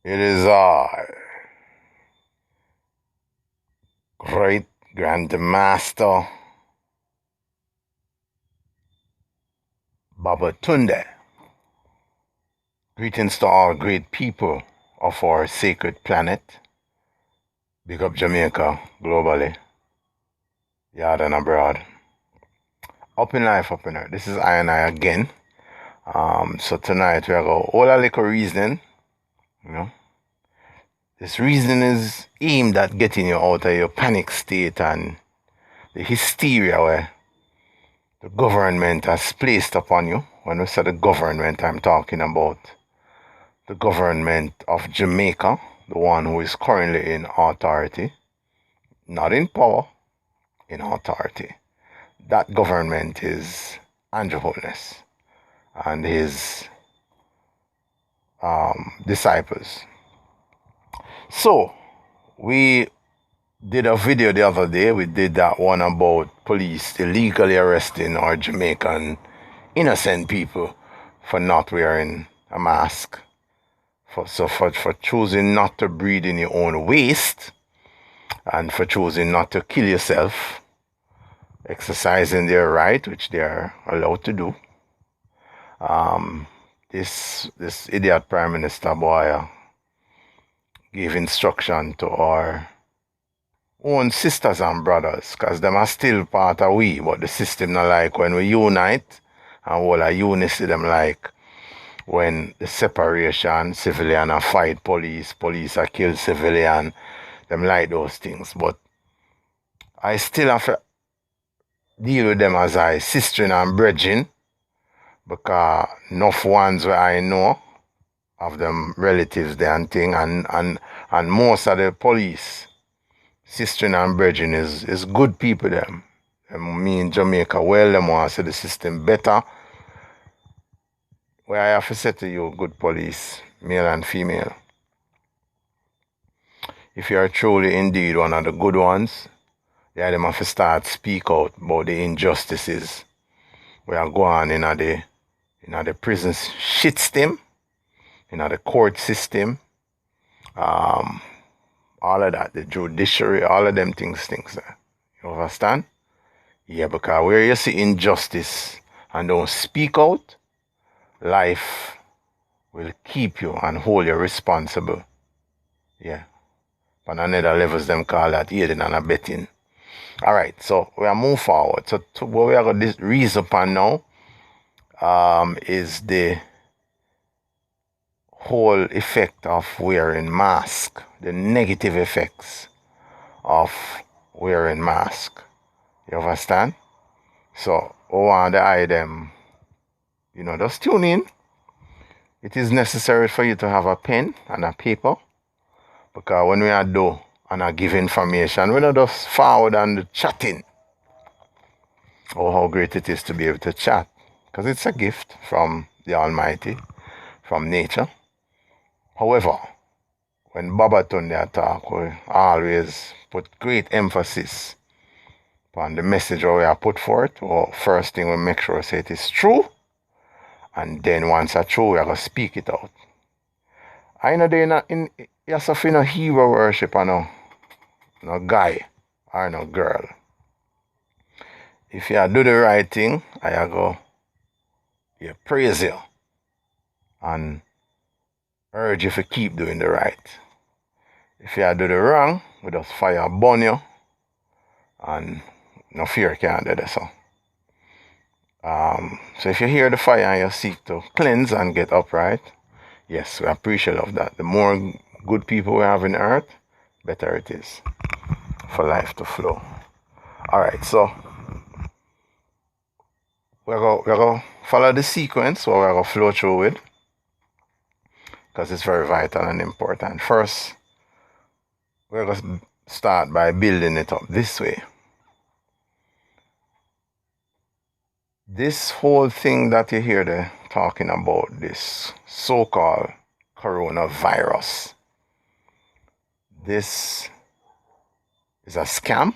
It is I, great Grandmaster Babatunde. Greetings to all great people of our sacred planet. Big up Jamaica globally, yard and abroad. Up in life, up in earth. This is I and I again. So tonight we are going all a little reasoning. This reasoning is aimed at getting you out of your panic state and the hysteria where the government has placed upon you. When we say the government, I'm talking about the government of Jamaica, the one who is currently in authority, not in power, in authority. That government is Andrew Holness and his disciples. So, we did a video the other day. We did that one about police illegally arresting our Jamaican innocent people for not wearing a mask. For choosing not to breathe in your own waste and for choosing not to kill yourself, exercising their right, which they are allowed to do. This idiot Prime Minister boy gave instruction to our own sisters and brothers, because them are still part of we, but the system not like when we unite, and all our unity them like when the separation, civilian are fight police, police are kill civilian, them like those things. But I still have to deal with them as I sister and brethren, because enough ones where I know of them relatives there and thing, and most of the police sister and brethren is good people them. And me in Jamaica, well, them want to see the system better. Where I have to say to you, good police, male and female, if you are truly indeed one of the good ones, yeah, them have to start speak out about the injustices we are going in the prison shit system, in the court system, all of that, the judiciary, all of them things there. You understand? Yeah, because where you see injustice and don't speak out, life will keep you and hold you responsible. Yeah. On another levels, them call that aiding and abetting. All right, so we are move forward. So what we are going to reason upon now is the whole effect of wearing mask, the negative effects of wearing mask. You understand? So we want to eye them, just tune in. It is necessary for you to have a pen and a paper, because when we are do and I give information, we don't just forward and chatting. Oh, how great it is to be able to chat, because it's a gift from the Almighty, from nature. However, when Babatunde talk, we always put great emphasis on the message we are put forth. Or first thing we make sure we say it is true, and then once it's true, we are going to speak it out. I know they not in yourself in a hero worship, no guy or no girl. If you do the right thing, I go praise you and urge you to keep doing the right. If you do the wrong, we just fire burn you, and no fear can't do that. So if you hear the fire and you seek to cleanse and get upright, yes, we appreciate of that. The more good people we have in earth, better it is for life to flow. All right, so we're going to follow the sequence, what we're going to flow through with, because it's very vital and important. First, we're going to start by building it up this way. This whole thing that you hear they're talking about, this so-called coronavirus, this is a scam.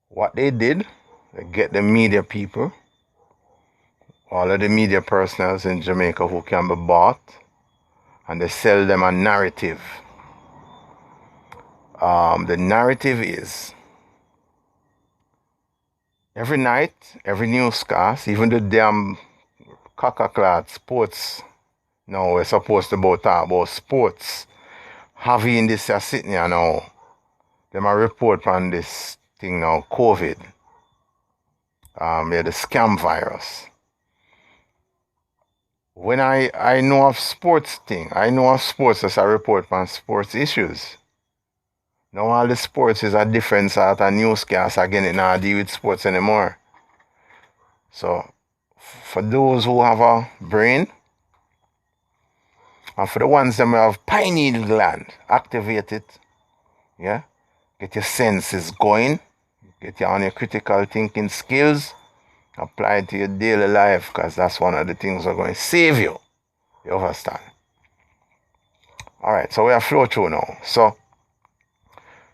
What they did, they get the media people, all of the media personnel in Jamaica who can be bought and they sell them a narrative. The narrative is every night, every newscast, even the damn cockaclad sports. Now we're supposed to talk about sports. Having this sitting here now, them a report on this thing now, COVID. The scam virus. When I know of sports thing, I know of sports as I report on sports issues. Now all the sports is a different sort of newscast. Again, it not deal with sports anymore. So for those who have a brain, and for the ones that have pineal gland, activate it. Yeah? Get your senses going. Get you on your critical thinking skills. Apply it to your daily life, because that's one of the things that are going to save you. You understand? Alright, so we are flow through now. So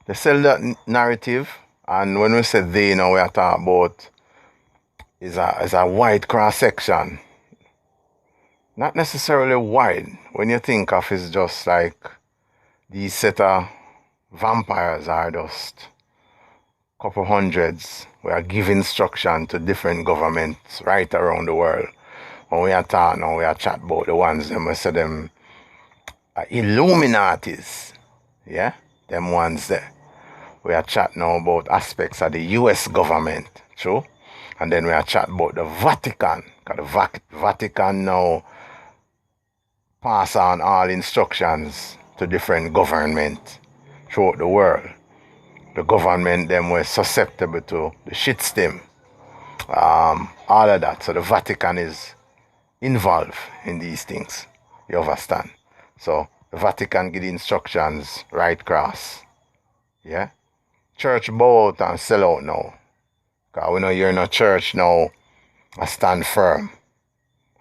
they sell that narrative, and when we say they, you know, we are talking about is a wide cross section. Not necessarily wide. When you think of it's just like these set of vampires are just couple hundreds. We are giving instruction to different governments right around the world. When we are talking now, we are chat about the ones them we say them Illuminatis. Yeah? Them ones there. We are chatting now about aspects of the US government. True? And then we are chatting about the Vatican. Because the Vatican now pass on all instructions to different governments throughout the world. The government them were susceptible to the shit stem. All of that. So the Vatican is involved in these things. You understand? So the Vatican give the instructions right across. Yeah? Church bow out and sell out now. Because we know you're in a church now. I stand firm.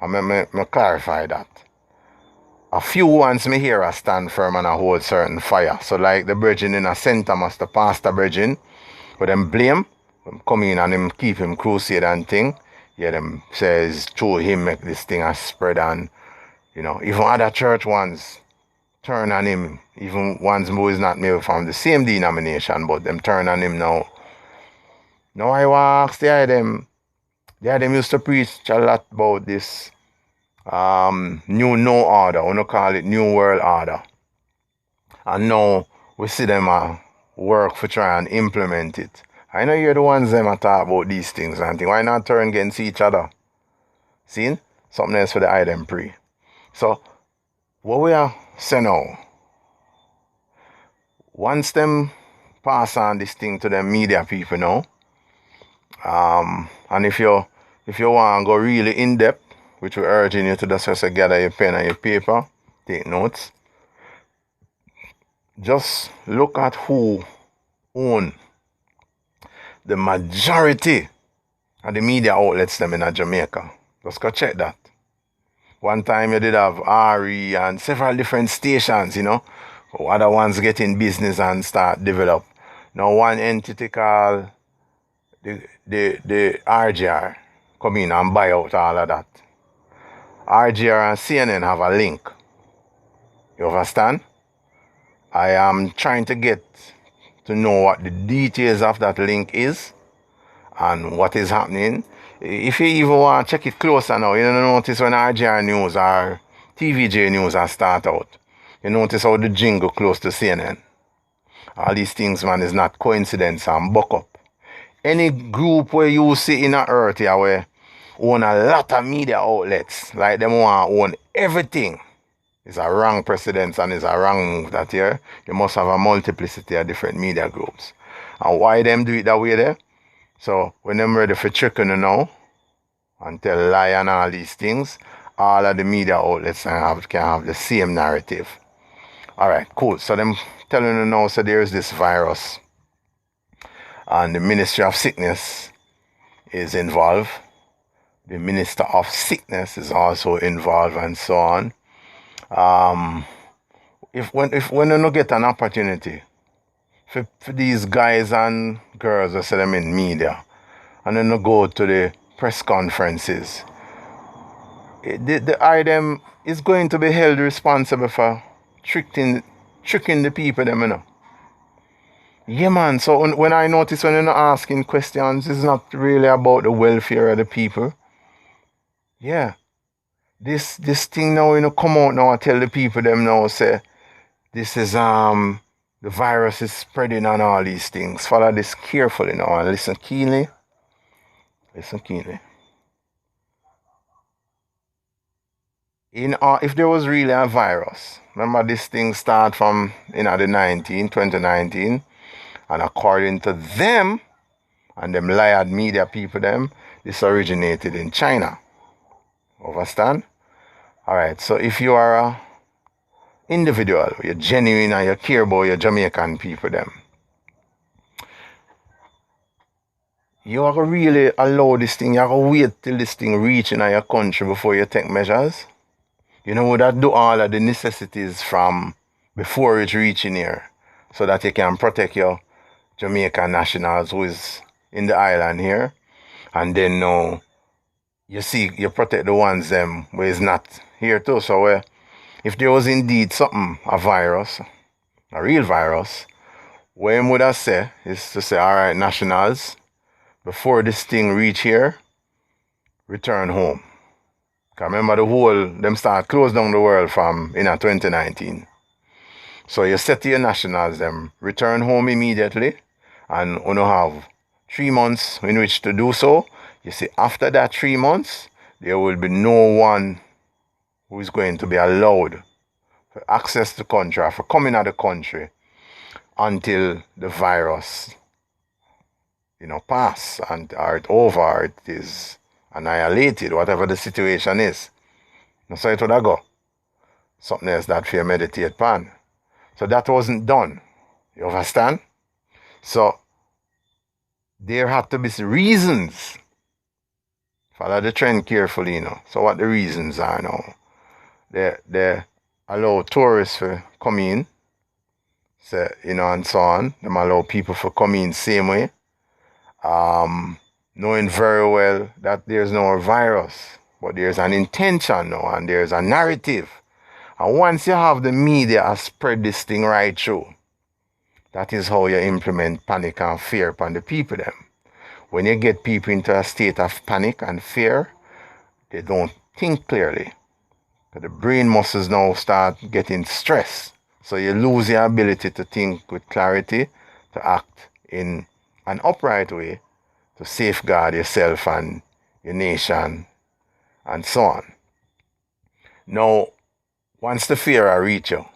I clarify that. A few ones me hear I stand firm and I hold certain fire. So like the bridging in a center must the pastor bridging. But them blame. Them come in and them keep him crusade and thing. Yeah, them says through him make this thing a spread, and you know, even other church ones turn on him. Even ones who is not maybe from the same denomination, but them turn on him now. Now I want to ask them used to preach a lot about this new no order, we don't call it new world order. And now we see them work for try and implement it. I know you're the ones them talk about these things and think, why not turn against each other? See? Something else for the item pre. So what we are saying now, once them pass on this thing to the media people now, and if you want to go really in depth, which we're urging you to just gather your pen and your paper, take notes. Just look at who own the majority of the media outlets them in Jamaica. Just go check that. One time you did have RE and several different stations, you know. Other ones get in business and start develop. Now one entity called the RGR come in and buy out all of that. RGR and CNN have a link. You understand? I am trying to get to know what the details of that link is and what is happening. If you even want to check it closer now, you notice when RGR News or TVJ News are start out, you notice how the jingle close to CNN. All these things, man, is not coincidence and buck up. Any group where you see in the earth here where own a lot of media outlets, like them want to own everything, it's a wrong precedence and it's a wrong move that here. You must have a multiplicity of different media groups. And why them do it that way there? So when them ready for chicken now and tell lie and all these things, all of the media outlets can have the same narrative. Alright, cool. So them telling you now, so there's this virus and the Ministry of Sickness is involved. The Minister of Sickness is also involved and so on. When you get an opportunity for these guys and girls that say them in media and then you go to the press conferences, the item is going to be held responsible for tricking the people them, you know. Yeah, man. So when I notice when you're not asking questions, it's not really about the welfare of the people. Yeah. This thing now, come out now and tell the people them now, say, this is the virus is spreading on all these things. Follow this carefully now and listen keenly. Listen keenly. If there was really a virus, remember this thing start from the 2019, and according to them and them liar media people them, this originated in China. Understand? Alright, so if you are a individual, you're genuine and you care about your Jamaican people them, you have to really allow this thing, you have to wait till this thing reach in your country before you take measures. You know that do all of the necessities from before it reaching here, so that you can protect your Jamaican nationals who is in the island here. And then now you protect the ones them who is not here too. So if there was indeed something, a virus, a real virus, what him would have said is to say, alright, nationals, before this thing reach here, return home. Because remember them start close down the world from 2019. So you set to your nationals them, return home immediately, and you have 3 months in which to do so. You see, after that 3 months, there will be no one who is going to be allowed to access the country or for coming out of the country until the virus, pass and or it over, or it is annihilated, whatever the situation is. And so it would have go. Something else that fear meditate upon. So that wasn't done. You understand? So there had to be reasons. Follow the trend carefully, So what the reasons are now? They allow tourists to come in, and so on. They allow people to come in same way. Knowing very well that there's no virus, but there's an intention now and there's a narrative. And once you have the media spread this thing right through, that is how you implement panic and fear upon the people them. When you get people into a state of panic and fear, they don't think clearly. The brain muscles now start getting stressed. So you lose your ability to think with clarity, to act in an upright way, to safeguard yourself and your nation, and so on. Now, once the fear reach you,